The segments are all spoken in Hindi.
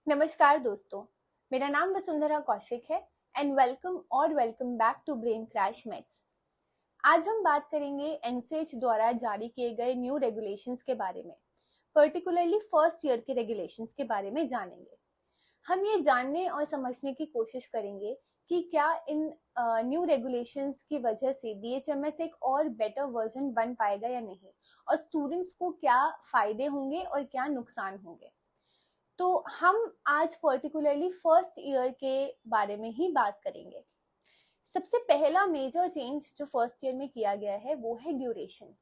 नमस्कार दोस्तों, मेरा नाम वसुंधरा कौशिक है and welcome back to brain crash maths. आज हम बात करेंगे एनसीएच द्वारा जारी किए गए न्यू रेगुलेशंस के बारे में, पर्टिकुलरली फर्स्ट ईयर के रेगुलेशंस के बारे में जानेंगे। हम ये जानने और समझने की कोशिश करेंगे कि क्या इन न्यू रेगुलेशंस की वजह से बीएचएमएस एक और बेटर वर्जन बन पाएगा या नहीं, और स्टूडेंट्स को क्या फायदे होंगे और क्या नुकसान होंगे। तो हम आज पर्टिकुलरली फर्स्ट ईयर के बारे में ही बात करेंगे। सबसे पहला मेजर चेंज जो फर्स्ट ईयर में किया गया है वो है ड्यूरेशन।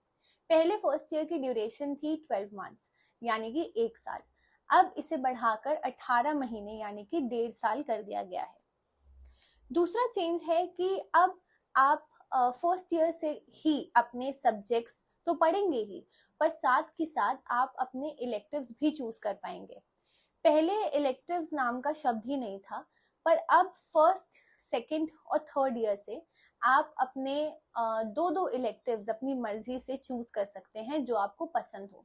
पहले फर्स्ट ईयर की ड्यूरेशन थी 12 मंथ्स यानी कि 1 साल। अब इसे बढ़ाकर 18 महीने यानी कि 1.5 साल कर दिया गया है। दूसरा चेंज है कि अब आप फर्स्ट ईयर से ही अपने सब्जेक्ट्स तो पढ़ेंगे ही, पर साथ के साथ आप अपने इलेक्टिव्स भी चूज कर पाएंगे। पहले इलेक्टिव्स नाम का शब्द ही नहीं था, पर अब फर्स्ट, सेकंड और थर्ड ईयर से आप अपने दो दो इलेक्टिव्स अपनी मर्जी से चूज कर सकते हैं जो आपको पसंद हो।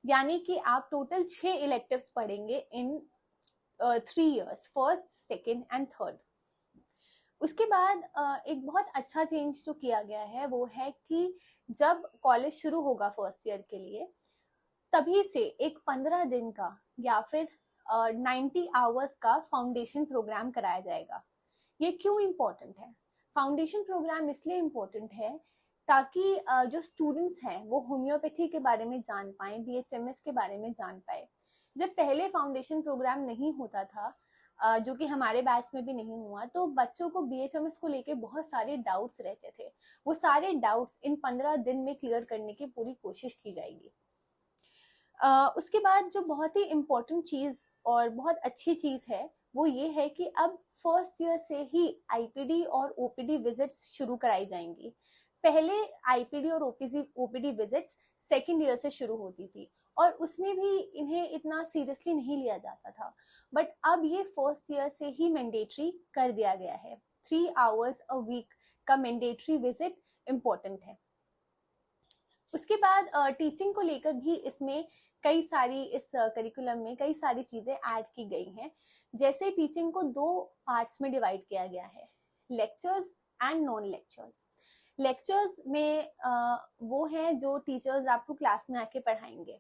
यानी कि आप टोटल 6 इलेक्टिव्स पढ़ेंगे इन 3 years, first, second and third. उसके बाद एक बहुत अच्छा चेंज जो किया गया है वो है कि जब कॉलेज शुरू होगा फर्स्ट ईयर के लिए, तभी से एक 15 दिन का या फिर 90 आवर्स का फाउंडेशन प्रोग्राम कराया जाएगा। ये क्यों इम्पोर्टेंट है? फाउंडेशन प्रोग्राम इसलिए इम्पोर्टेंट है ताकि जो स्टूडेंट्स हैं वो होम्योपैथी के बारे में जान पाए, बीएचएमएस के बारे में जान पाए। जब पहले फाउंडेशन प्रोग्राम नहीं होता था, जो कि हमारे बैच में भी नहीं हुआ, तो बच्चों को बीएचएमएस को लेके बहुत सारे डाउट्स रहते थे। वो सारे डाउट्स इन 15 दिन में क्लियर करने की पूरी कोशिश की जाएगी। उसके बाद जो बहुत ही इम्पोर्टेंट चीज़ और बहुत अच्छी चीज़ है वो ये है कि अब फर्स्ट ईयर से ही आईपीडी और ओपीडी विजिट्स शुरू कराई जाएंगी। पहले आईपीडी और ओपीडी विजिट्स सेकेंड ईयर से शुरू होती थी और उसमें भी इन्हें इतना सीरियसली नहीं लिया जाता था, बट अब ये फर्स्ट ईयर से ही मैंडेटरी कर दिया गया है। 3 आवर्स अ वीक का मैंडेटरी विजिट इम्पोर्टेंट है। उसके बाद टीचिंग को लेकर भी इसमें कई सारी, इस करिकुलम में कई सारी चीजें ऐड की गई हैं। जैसे टीचिंग को 2 पार्ट्स में डिवाइड किया गया है, lectures and non lectures. Lectures में वो हैं जो टीचर्स आपको क्लास में आके पढ़ाएंगे,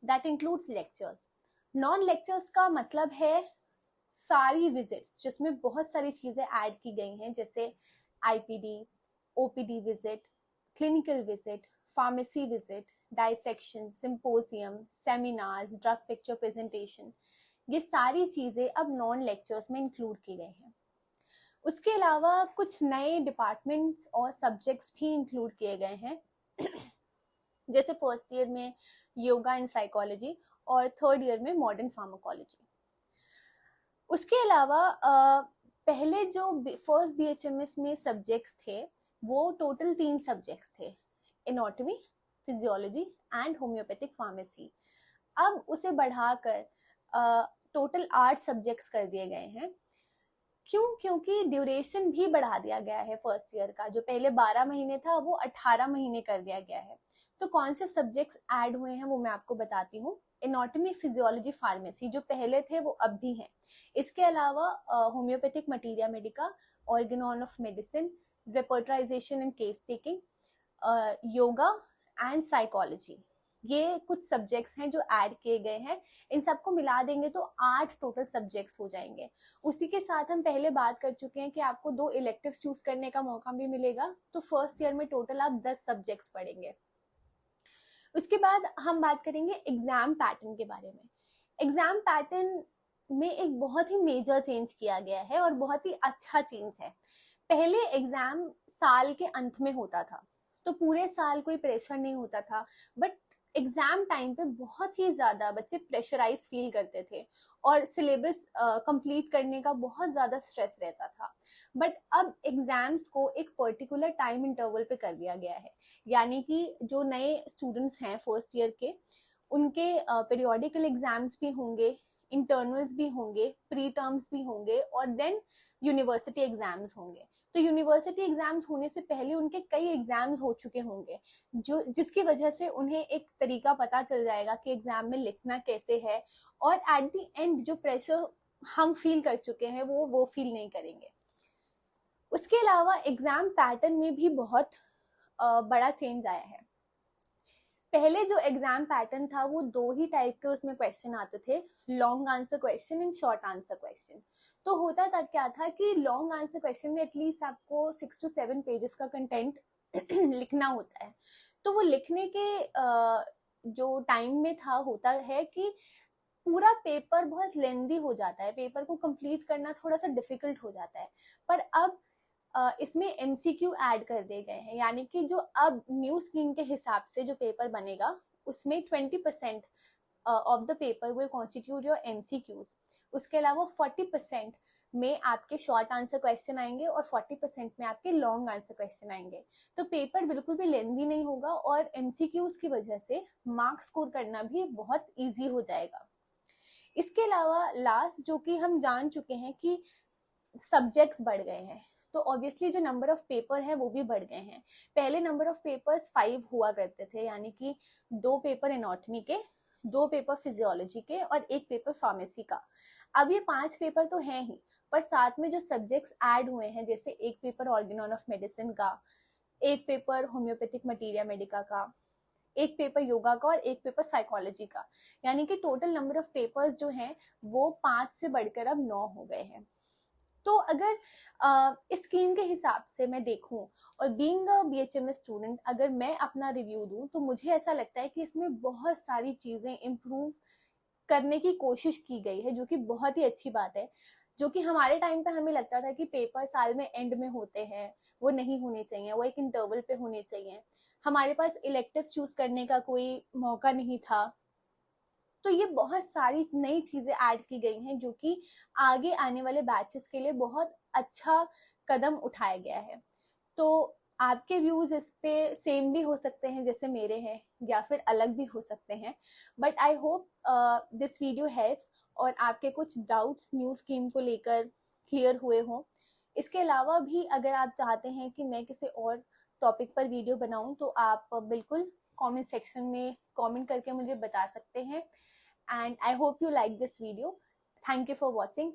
that includes lectures. Non lectures का मतलब है सारी विजिट्स जिसमें बहुत सारी चीजें ऐड की गई हैं, जैसे IPD, OPD visit, clinical visit, pharmacy visit, dissection, symposium, seminars, drug picture presentation, ये सारी चीजें अब नॉन लेक्चर्स में इंक्लूड की गई हैं। उसके अलावा कुछ नए डिपार्टमेंट्स और सब्जेक्ट्स भी इंक्लूड किए गए हैं जैसे फर्स्ट ईयर में योगा एंड साइकोलॉजी और थर्ड ईयर में मॉडर्न फार्माकोलॉजी। उसके अलावा पहले जो फर्स्ट बीएचएमएस में सब्जेक्ट्स थे वो टोटल 3 सब्जेक्ट्स थे, anatomy, physiology and homeopathic pharmacy. अब उसे बढ़ाकर टोटल 8 सब्जेक्ट्स कर दिए गए हैं। क्यों? क्योंकि ड्यूरेशन भी बढ़ा दिया गया है फर्स्ट ईयर का, जो पहले 12 महीने था वो 18 महीने कर दिया गया है। तो कौन से सब्जेक्ट्स ऐड हुए हैं वो मैं आपको बताती हूँ। एनाटॉमी, फिजियोलॉजी, फार्मेसी जो पहले थे वो अब भी हैं। इसके अलावा homeopathic materia medica, organon of medicine, repertorisation and case taking, yoga and psychology, ये कुछ सब्जेक्ट्स हैं जो ऐड किए गए हैं। इन सबको मिला देंगे तो 8 टोटल सब्जेक्ट्स हो जाएंगे। उसी के साथ हम पहले बात कर चुके हैं कि आपको 2 इलेक्टिव्स चूज करने का मौका भी मिलेगा, तो फर्स्ट ईयर में टोटल आप 10 सब्जेक्ट्स पढ़ेंगे। उसके बाद हम बात करेंगे एग्जाम पैटर्न के बारे में। एग्जाम पैटर्न में एक बहुत ही मेजर चेंज किया गया है और बहुत ही अच्छा चेंज है। पहले एग्जाम साल के अंत में होता था तो पूरे साल कोई प्रेशर नहीं होता था, बट एग्जाम टाइम पे बहुत ही ज्यादा बच्चे प्रेशराइज फील करते थे और सिलेबस कंप्लीट करने का बहुत ज्यादा स्ट्रेस रहता था। बट अब एग्जाम्स को एक पर्टिकुलर टाइम इंटरवल पे कर दिया गया है, यानी कि जो नए स्टूडेंट्स हैं फर्स्ट ईयर के, उनके पीरियोडिकल एग्जाम्स भी होंगे, इंटरनल्स भी होंगे, प्री टर्म्स भी होंगे और देन यूनिवर्सिटी एग्जाम्स होंगे। तो यूनिवर्सिटी एग्जाम्स होने से पहले उनके कई एग्जाम्स हो चुके होंगे, जो जिसकी वजह से उन्हें एक तरीका पता चल जाएगा कि एग्जाम में लिखना कैसे है, और एट द एंड जो प्रेशर हम फील कर चुके हैं वो फील नहीं करेंगे। उसके अलावा एग्जाम पैटर्न में भी बहुत बड़ा चेंज आया है। पहले जो एग्जाम पैटर्न था वो 2 ही टाइप के उसमें क्वेश्चन आते थे, long answer question and short answer question. तो होता था क्या था कि लॉन्ग आंसर क्वेश्चन में एटलीस्ट आपको 6 to 7 पेजेस का कंटेंट लिखना होता है। तो वो लिखने के जो टाइम में था होता है कि पूरा पेपर बहुत लेंदी हो जाता है, पेपर को कंप्लीट करना थोड़ा सा डिफिकल्ट हो जाता है। पर अब इसमें एमसीक्यू ऐड कर दिए गए हैं, यानी कि जो अब न्यू स्कीम के हिसाब से जो पेपर बनेगा उसमें 20% of the paper will constitute your MCQs. उसके अलावा 40% में आपके शॉर्ट आंसर क्वेश्चन आएंगे और 40% में आपके लॉन्ग आंसर क्वेश्चन आएंगे। तो पेपर बिल्कुल भी लेंदी नहीं होगा और एमसीक्यूज की वजह से मार्क्स स्कोर करना भी बहुत ईजी हो जाएगा। इसके अलावा लास्ट जो कि हम जान चुके हैं कि सब्जेक्ट्स बढ़ गए हैं, तो ऑब्वियसली जो नंबर ऑफ पेपर है वो भी बढ़ गए हैं। पहले नंबर ऑफ पेपर्स 5 हुआ करते थे, यानी कि 2 पेपर एनाटॉमी के, 2 पेपर फिजियोलॉजी के और 1 पेपर फार्मेसी का। अब ये 5 पेपर तो हैं ही, पर साथ में जो सब्जेक्ट्स ऐड हुए हैं, जैसे 1 पेपर ऑर्गेनॉन ऑफ मेडिसिन का, 1 पेपर होम्योपैथिक मटीरिया मेडिका का, 1 पेपर योगा का और 1 पेपर साइकोलॉजी का, यानी कि टोटल नंबर ऑफ पेपर्स जो हैं वो 5 से बढ़कर अब 9 हो गए हैं। तो अगर इस स्कीम के हिसाब से मैं देखूं और बीइंग अ बीएचएमएस स्टूडेंट अगर मैं अपना रिव्यू दूं, तो मुझे ऐसा लगता है कि इसमें बहुत सारी चीजें इम्प्रूव करने की कोशिश की गई है, जो कि बहुत ही अच्छी बात है। जो कि हमारे टाइम पे हमें लगता था कि पेपर साल में एंड में होते हैं, वो नहीं होने चाहिए, वो एक इंटरवल पे होने चाहिए, हमारे पास इलेक्टिव्स चूज करने का कोई मौका नहीं था। तो ये बहुत सारी नई चीजें ऐड की गई हैं, जो कि आगे आने वाले बैचेस के लिए बहुत अच्छा कदम उठाया गया है। तो आपके व्यूज इस पे सेम भी हो सकते हैं जैसे मेरे हैं, या फिर अलग भी हो सकते हैं, but I hope this video helps और आपके कुछ डाउट्स न्यू स्कीम को लेकर क्लियर हुए हों। इसके अलावा भी अगर आप चाहते हैं कि मैं किसी और टॉपिक पर वीडियो बनाऊं, तो आप बिल्कुल कमेंट सेक्शन में कमेंट करके मुझे बता सकते हैं। And I hope you like this video. Thank you for watching.